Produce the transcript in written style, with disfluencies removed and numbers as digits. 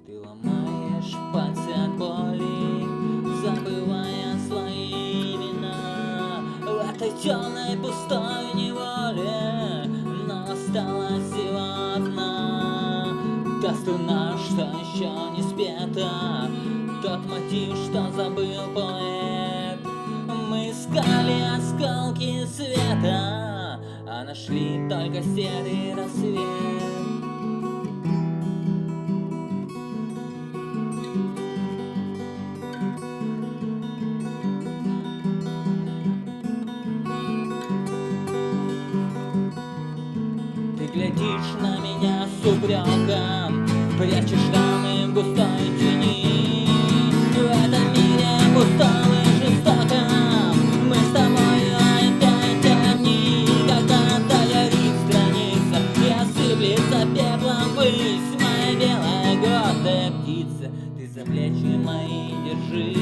Ты ломаешь пальцы от боли, забывая свои имена. В этой темной пустой неволе, но осталась всего одна. Та струна, что еще не спета, тот мотив, что забыл поэт. Мы искали осколки света, а нашли только серый рассвет. Ты глядишь на меня с упреком, прячешь раны в густой тени. В этом мире пустом и жестоком мы с тобою опять одни. Когда догорит страница и осыплется пеплом высь, моя белая гордая птица, ты за плечи мои держи.